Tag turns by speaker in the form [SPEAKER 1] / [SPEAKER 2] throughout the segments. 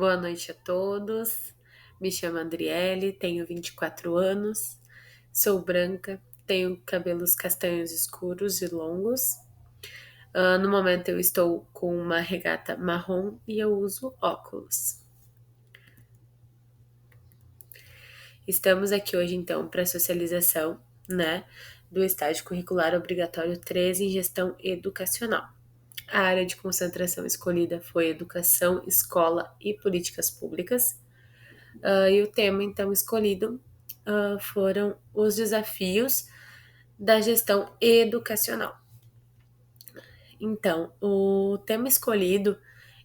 [SPEAKER 1] Boa noite a todos. Me chamo Andriele, tenho 24 anos, sou branca, tenho cabelos castanhos escuros e longos. No momento eu estou com uma regata marrom e eu uso óculos. Estamos aqui hoje então para a socialização, né, do estágio curricular obrigatório 3 em gestão educacional. A área de concentração escolhida foi Educação, Escola e Políticas Públicas. E o tema então escolhido foram os desafios da gestão educacional. Então, o tema escolhido,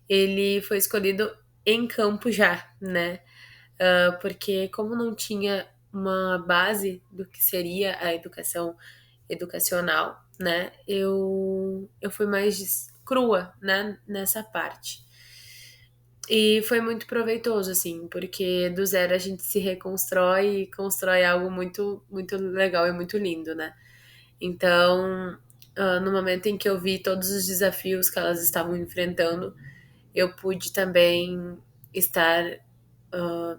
[SPEAKER 1] ele foi escolhido em campo já, né? Porque como não tinha uma base do que seria a educação educacional, né? Eu fui mais crua, né, nessa parte. E foi muito proveitoso, assim, porque do zero a gente se reconstrói e constrói algo muito, muito legal e muito lindo, né? Então, no momento em que eu vi todos os desafios que elas estavam enfrentando, eu pude também estar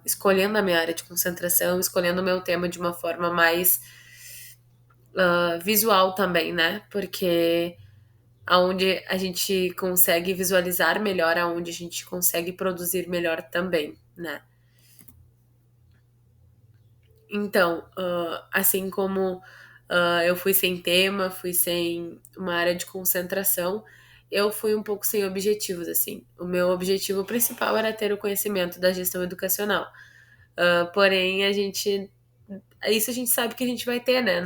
[SPEAKER 1] escolhendo a minha área de concentração, escolhendo o meu tema de uma forma mais visual também, né? Porque aonde a gente consegue visualizar melhor, aonde a gente consegue produzir melhor também, né? Então, assim como eu fui sem tema, fui sem uma área de concentração, eu fui um pouco sem objetivos, assim. O meu objetivo principal era ter o conhecimento da gestão educacional. Porém, isso a gente sabe que a gente vai ter, né,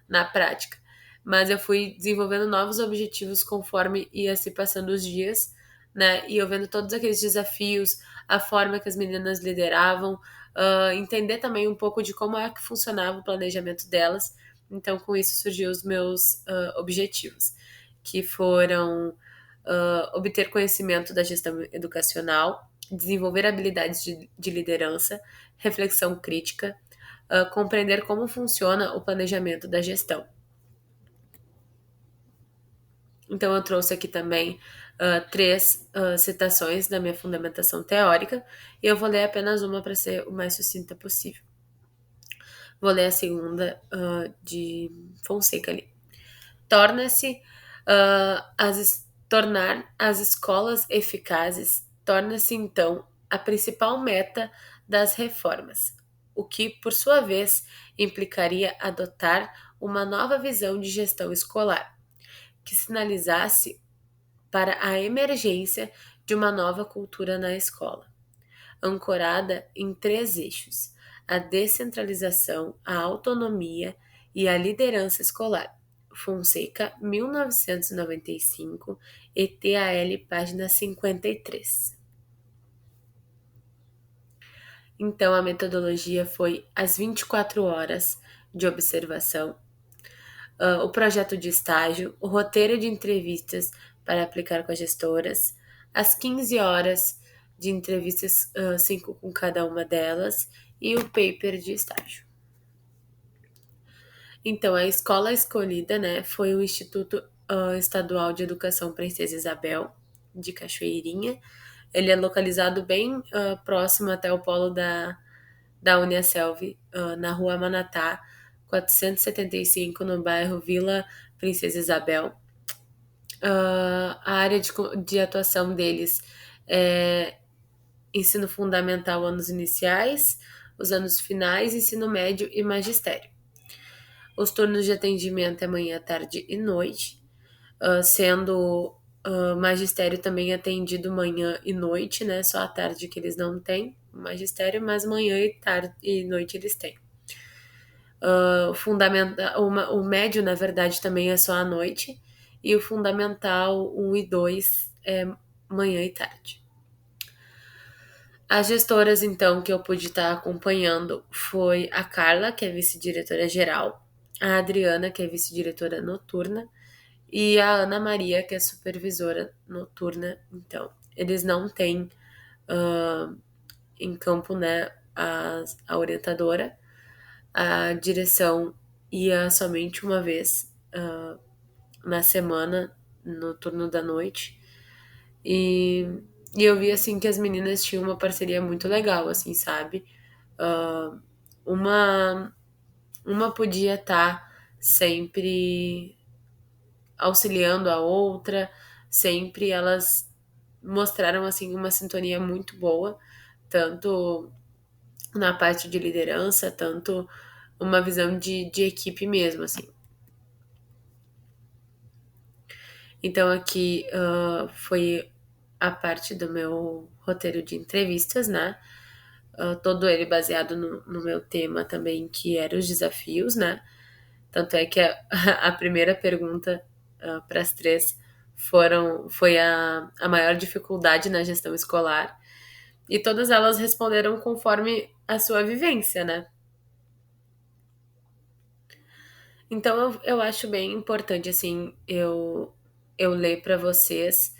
[SPEAKER 1] na prática. Mas eu fui desenvolvendo novos objetivos conforme ia se passando os dias, né, e eu vendo todos aqueles desafios, a forma que as meninas lideravam, entender também um pouco de como é que funcionava o planejamento delas. Então, com isso surgiu os meus objetivos, que foram obter conhecimento da gestão educacional, desenvolver habilidades de liderança, reflexão crítica, compreender como funciona o planejamento da gestão. Então, eu trouxe aqui também três citações da minha fundamentação teórica, e eu vou ler apenas uma para ser o mais sucinta possível. Vou ler a segunda de Fonseca ali. Tornar as escolas eficazes torna-se então a principal meta das reformas, o que, por sua vez, implicaria adotar uma nova visão de gestão escolar, que sinalizasse para a emergência de uma nova cultura na escola, ancorada em três eixos: a descentralização, a autonomia e a liderança escolar. Fonseca, 1995, ETAL, página 53. Então, a metodologia foi as 24 horas de observação, o projeto de estágio, o roteiro de entrevistas para aplicar com as gestoras, as 15 horas de entrevistas, 5 com cada uma delas, e o paper de estágio. Então, a escola escolhida, né, foi o Instituto Estadual de Educação Princesa Isabel, de Cachoeirinha. Ele é localizado bem próximo até o polo da Uniaselv, na rua Manatá, 475, no bairro Vila Princesa Isabel. A área de atuação deles é ensino fundamental, anos iniciais, os anos finais, ensino médio e magistério. Os turnos de atendimento é manhã, tarde e noite, sendo magistério também atendido manhã e noite, né? Só à tarde que eles não têm magistério, mas manhã e tarde e noite eles têm. O médio, na verdade, também é só à noite, e o fundamental 1 e 2 é manhã e tarde. As gestoras, então, que eu pude estar acompanhando foi a Carla, que é vice-diretora geral, a Adriana, que é vice-diretora noturna, e a Ana Maria, que é supervisora noturna. Então, eles não têm em campo, né, a orientadora. A direção ia somente uma vez na semana, no turno da noite. E E eu vi, assim, que as meninas tinham uma parceria muito legal, assim, sabe? Ah, uma, uma podia estar sempre auxiliando a outra, sempre elas mostraram, assim, uma sintonia muito boa, tanto na parte de liderança, tanto uma visão de equipe mesmo, assim. Então aqui foi a parte do meu roteiro de entrevistas, né? Todo ele baseado no meu tema também, que era os desafios, né? Tanto é que a primeira pergunta para as três foi a maior dificuldade na gestão escolar. E todas elas responderam conforme a sua vivência, né? Então eu acho bem importante, assim, eu ler para vocês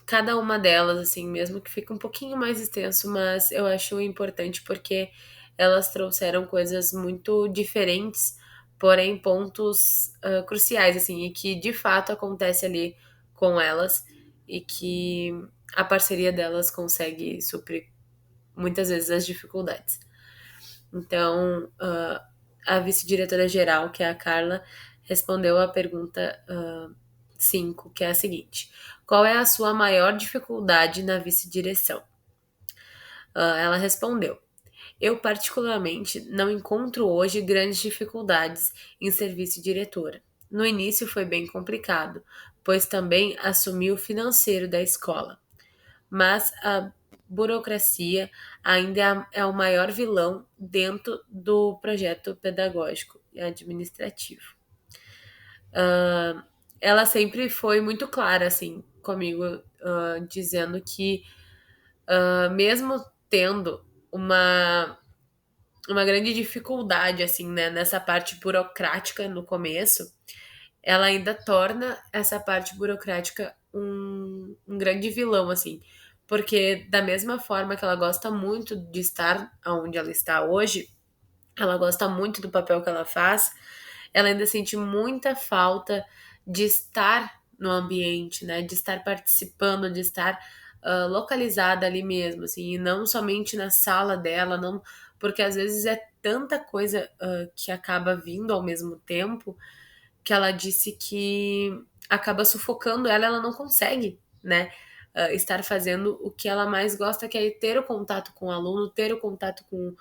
[SPEAKER 1] cada uma delas, assim, mesmo que fique um pouquinho mais extenso, mas eu acho importante porque elas trouxeram coisas muito diferentes, porém pontos cruciais, assim, e que de fato acontece ali com elas e que a parceria delas consegue suprir muitas vezes as dificuldades. Então, a vice-diretora geral, que é a Carla, respondeu a pergunta 5, que é a seguinte: qual é a sua maior dificuldade na vice-direção? Ela respondeu: eu, particularmente, não encontro hoje grandes dificuldades em ser vice-diretora. No início foi bem complicado, pois também assumi o financeiro da escola. Mas a burocracia ainda é o maior vilão dentro do projeto pedagógico e administrativo. Ela sempre foi muito clara, assim, comigo, dizendo que, mesmo tendo uma grande dificuldade, assim, né, nessa parte burocrática no começo, ela ainda torna essa parte burocrática um grande vilão, assim. Porque da mesma forma que ela gosta muito de estar onde ela está hoje, ela gosta muito do papel que ela faz, ela ainda sente muita falta de estar no ambiente, né? De estar participando, de estar localizada ali mesmo, assim, e não somente na sala dela, não, porque às vezes é tanta coisa que acaba vindo ao mesmo tempo que ela disse que acaba sufocando ela, ela não consegue, né? Estar fazendo o que ela mais gosta, que é ter o contato com o aluno, ter o contato com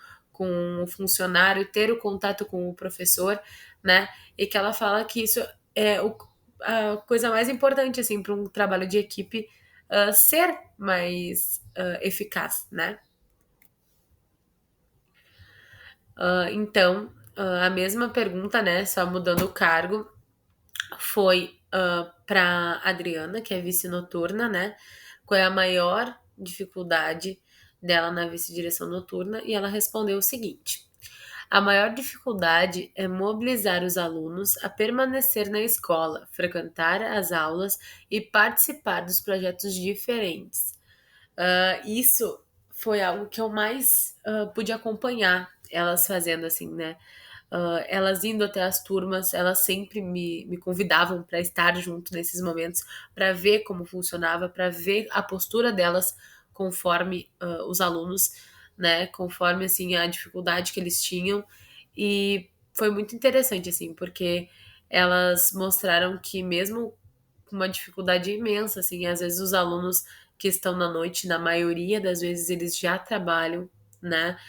[SPEAKER 1] o funcionário, ter o contato com o professor, né? E que ela fala que isso é a coisa mais importante, assim, para um trabalho de equipe ser mais eficaz, né? Então, a mesma pergunta, né? Só mudando o cargo, foi para Adriana, que é vice noturna, né? Qual é a maior dificuldade dela na vice-direção noturna? E ela respondeu o seguinte: a maior dificuldade é mobilizar os alunos a permanecer na escola, frequentar as aulas e participar dos projetos diferentes. Isso foi algo que eu mais pude acompanhar elas fazendo assim, né? Elas indo até as turmas, elas sempre me convidavam para estar junto nesses momentos, para ver como funcionava, para ver a postura delas conforme os alunos, né? Conforme assim a dificuldade que eles tinham. E foi muito interessante, assim, porque elas mostraram que mesmo com uma dificuldade imensa, assim, às vezes os alunos que estão na noite, na maioria das vezes eles já trabalham, né?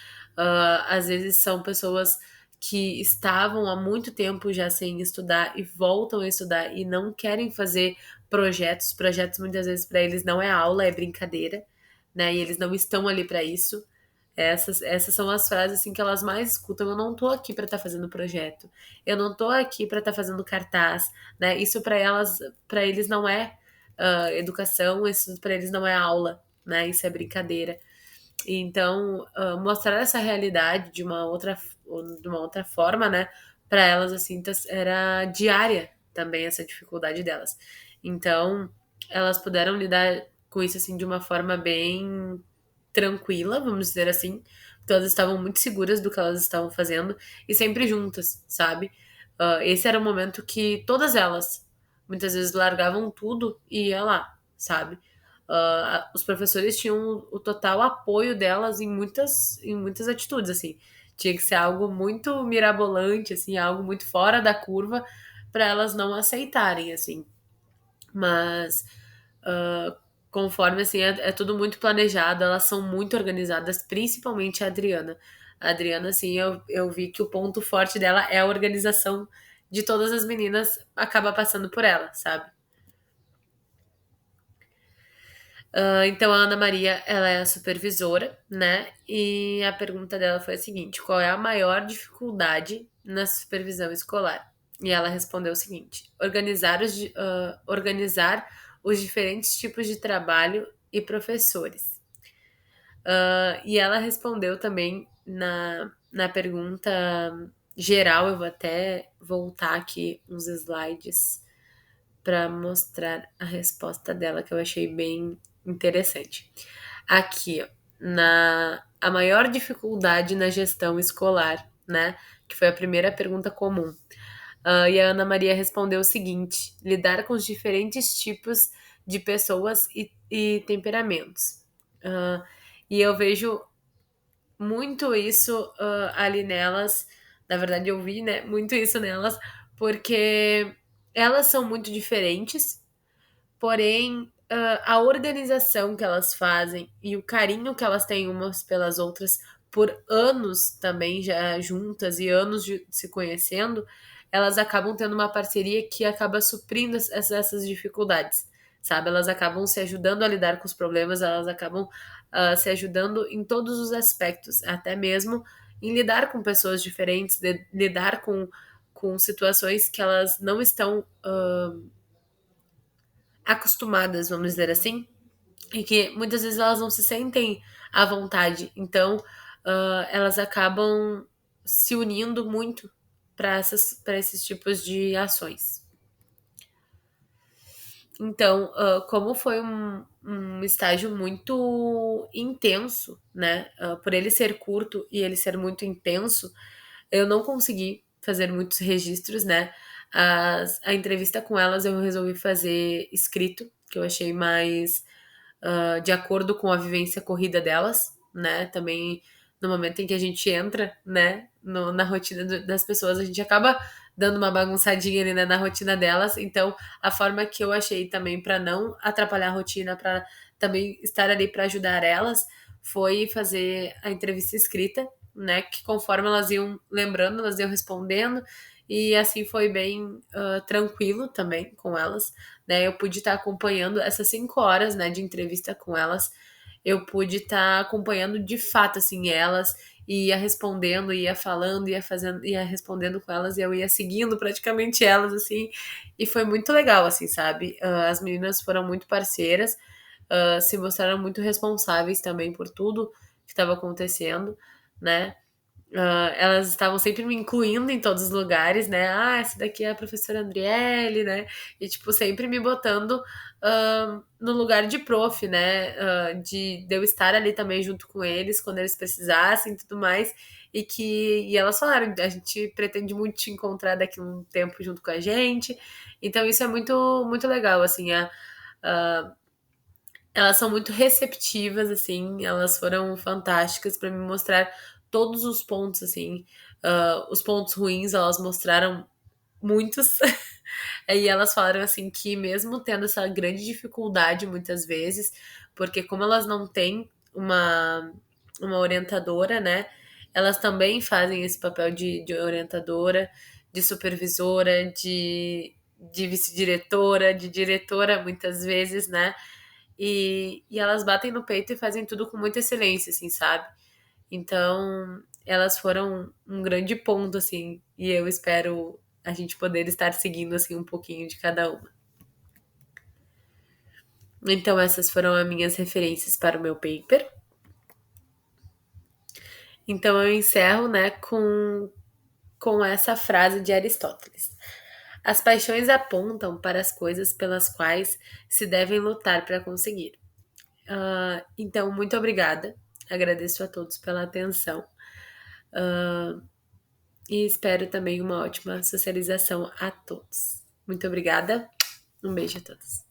[SPEAKER 1] Às vezes são pessoas que estavam há muito tempo já sem estudar e voltam a estudar e não querem fazer projetos. Projetos muitas vezes para eles não é aula, é brincadeira, né? E eles não estão ali para isso. Essas são as frases assim que elas mais escutam. Eu não tô aqui para estar fazendo projeto. Eu não tô aqui para estar fazendo cartaz, né? Isso para elas, para eles não é educação, isso para eles não é aula, né? Isso é brincadeira. Então, mostrar essa realidade de uma outra forma, né? Para elas assim era diária também essa dificuldade delas. Então, elas puderam lidar com isso assim de uma forma bem tranquila, vamos dizer assim, porque elas estavam muito seguras do que elas estavam fazendo e sempre juntas, sabe? Esse era o momento que todas elas muitas vezes largavam tudo e ia lá, sabe? Os professores tinham o total apoio delas em muitas atitudes, assim. Tinha que ser algo muito mirabolante, assim, algo muito fora da curva para elas não aceitarem, assim. Mas ah, conforme assim, é tudo muito planejado, elas são muito organizadas, principalmente a Adriana. A Adriana, assim, eu vi que o ponto forte dela é a organização de todas as meninas, acaba passando por ela, sabe? Então a Ana Maria, ela é a supervisora, né? E a pergunta dela foi a seguinte: qual é a maior dificuldade na supervisão escolar? E ela respondeu o seguinte: organizar os diferentes tipos de trabalho e professores. E ela respondeu também na pergunta geral, eu vou até voltar aqui uns slides para mostrar a resposta dela, que eu achei bem interessante. Aqui, ó, a maior dificuldade na gestão escolar, né? Que foi a primeira pergunta comum. E a Ana Maria respondeu o seguinte: lidar com os diferentes tipos de pessoas e temperamentos. Ah, e eu vejo muito isso ali nelas. Na verdade, eu vi, né, muito isso nelas, porque elas são muito diferentes. Porém, a organização que elas fazem e o carinho que elas têm umas pelas outras por anos também já juntas e anos de se conhecendo, elas acabam tendo uma parceria que acaba suprindo essas dificuldades, sabe? Elas acabam se ajudando a lidar com os problemas, elas acabam se ajudando em todos os aspectos, até mesmo em lidar com pessoas diferentes, lidar com situações que elas não estão acostumadas, vamos dizer assim, e que muitas vezes elas não se sentem à vontade. Então, elas acabam se unindo muito para esses tipos de ações. Então, como foi um estágio muito intenso, né? Por ele ser curto e ele ser muito intenso, eu não consegui fazer muitos registros, né? A entrevista com elas eu resolvi fazer escrito, que eu achei mais de acordo com a vivência corrida delas, né? Também no momento em que a gente entra, né, na rotina das pessoas, a gente acaba dando uma bagunçadinha ali, né, na rotina delas. Então, a forma que eu achei também para não atrapalhar a rotina, para também estar ali para ajudar elas, foi fazer a entrevista escrita, né? Que conforme elas iam lembrando, elas iam respondendo. E assim foi bem tranquilo também com elas, né? Eu pude estar acompanhando essas 5 horas, né, de entrevista com elas. Eu pude estar acompanhando de fato, assim, elas, e ia respondendo, ia falando, ia fazendo, ia respondendo com elas, e eu ia seguindo praticamente elas, assim, e foi muito legal, assim, sabe? As meninas foram muito parceiras, se mostraram muito responsáveis também por tudo que estava acontecendo, né? Elas estavam sempre me incluindo em todos os lugares, né? Ah, essa daqui é a professora Andriele, né? E, tipo, sempre me botando no lugar de prof, né? De eu estar ali também junto com eles quando eles precisassem e tudo mais. E elas falaram, a gente pretende muito te encontrar daqui a um tempo junto com a gente. Então, isso é muito, muito legal, assim. Elas são muito receptivas, assim, elas foram fantásticas para me mostrar todos os pontos, assim, os pontos ruins, elas mostraram muitos. E elas falaram assim que mesmo tendo essa grande dificuldade muitas vezes, porque como elas não têm uma orientadora, né? Elas também fazem esse papel de orientadora, de supervisora, de vice-diretora, de diretora muitas vezes, né? E elas batem no peito e fazem tudo com muita excelência, assim, sabe? Então, elas foram um grande ponto, assim, e eu espero a gente poder estar seguindo, assim, um pouquinho de cada uma. Então, essas foram as minhas referências para o meu paper. Então, eu encerro, né, com essa frase de Aristóteles. As paixões apontam para as coisas pelas quais se devem lutar para conseguir. Então, muito obrigada. Agradeço a todos pela atenção. E espero também uma ótima socialização a todos. Muito obrigada. Um beijo a todos.